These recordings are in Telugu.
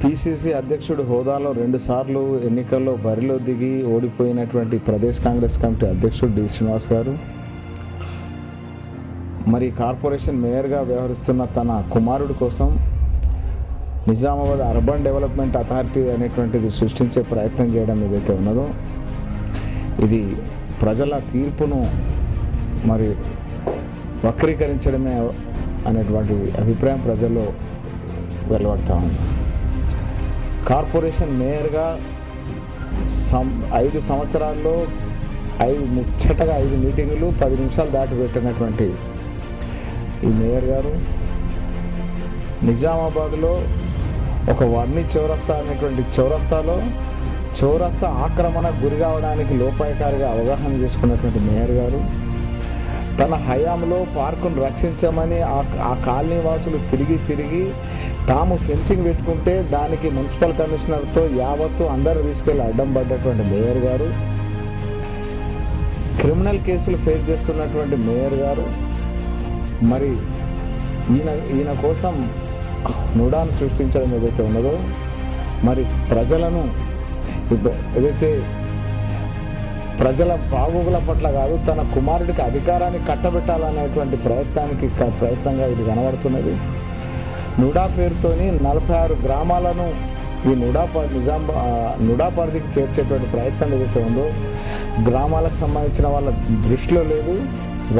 పిసిసి అధ్యక్షుడు హోదాలో 2 సార్లు ఎన్నికల్లో బరిలో దిగి ఓడిపోయినటువంటి ప్రదేశ్ కాంగ్రెస్ కమిటీ అధ్యక్షుడు డి శ్రీనివాస్ గారు మరి కార్పొరేషన్ మేయర్గా వ్యవహరిస్తున్న తన కుమారుడి కోసం నిజామాబాద్ అర్బన్ డెవలప్మెంట్ అథారిటీ అనేటువంటిది సృష్టించే ప్రయత్నం చేయడం ఏదైతే ఉన్నదో ఇది ప్రజల తీర్పును మరి వక్రీకరించడమే అనేటువంటి అభిప్రాయం ప్రజల్లో వెలువడతా ఉంది. కార్పొరేషన్ మేయర్గా 5 సంవత్సరాల్లో ముచ్చటగా 5 మీటింగులు 10 నిమిషాలు దాటి పెట్టినటువంటి ఈ మేయర్ గారు నిజామాబాద్లో ఒక వర్ణి చౌరస్తా అనేటువంటి చౌరస్తా ఆక్రమణకు గురి కావడానికి లోపాయకారిగా అవగాహన చేసుకున్నటువంటి మేయర్ గారు తన హయాంలో పార్కును రక్షించమని ఆ కాలనీ వాసులు తిరిగి తాము ఫెన్సింగ్ పెట్టుకుంటే దానికి మున్సిపల్ కమిషనర్తో యావత్తు అందరూ తీసుకెళ్లి అడ్డం పడ్డటువంటి మేయర్ గారు, క్రిమినల్ కేసులు ఫేస్ చేస్తున్నటువంటి మేయర్ గారు మరి ఈయన కోసం నుడాను సృష్టించడం ఏదైతే ఉన్నదో మరి ప్రజలను ఏదైతే ప్రజల బాగోగుల పట్ల కాదు తన కుమారుడికి అధికారాన్ని కట్టబెట్టాలనేటువంటి ప్రయత్నంగా ఇది కనబడుతున్నది. నుడా పేరుతోని 46 గ్రామాలను ఈ నుడా పరిధికి చేర్చేటువంటి ప్రయత్నం ఏదైతే ఉందో గ్రామాలకు సంబంధించిన వాళ్ళ దృష్టిలో లేదు,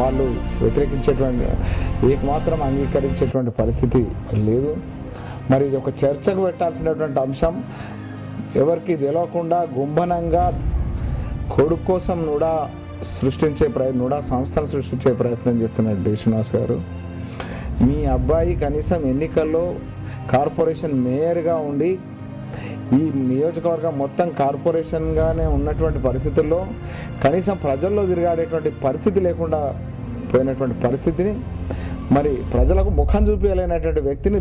వాళ్ళు వ్యతిరేకించేటువంటి ఏకమాత్రం అంగీకరించేటువంటి పరిస్థితి లేదు. మరి ఇది ఒక చర్చకు పెట్టాల్సినటువంటి అంశం. ఎవరికి తెలియకుండా గుంభనంగా కొడుకు కోసం నుడా సంస్థను సృష్టించే ప్రయత్నం చేస్తున్నారు డి శ్రీనివాస్ గారు. మీ అబ్బాయి కనీసం ఎన్నికల్లో కార్పొరేషన్ మేయర్గా ఉండి ఈ నియోజకవర్గం మొత్తం కార్పొరేషన్గానే ఉన్నటువంటి పరిస్థితుల్లో కనీసం ప్రజల్లో తిరిగాడేటువంటి పరిస్థితి లేకుండా పోయినటువంటి పరిస్థితిని మరి ప్రజలకు ముఖం చూపించలేనటువంటి వ్యక్తిని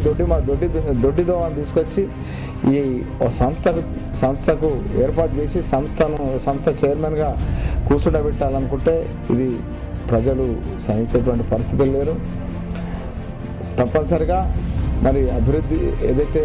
దొడ్డిదోవని తీసుకొచ్చి ఈ సంస్థకు ఏర్పాటు చేసి సంస్థ చైర్మన్గా కూర్చుండబెట్టాలనుకుంటే ఇది ప్రజలు సహించేటువంటి పరిస్థితులు లేరు. తప్పనిసరిగా మరి అభివృద్ధి ఏదైతే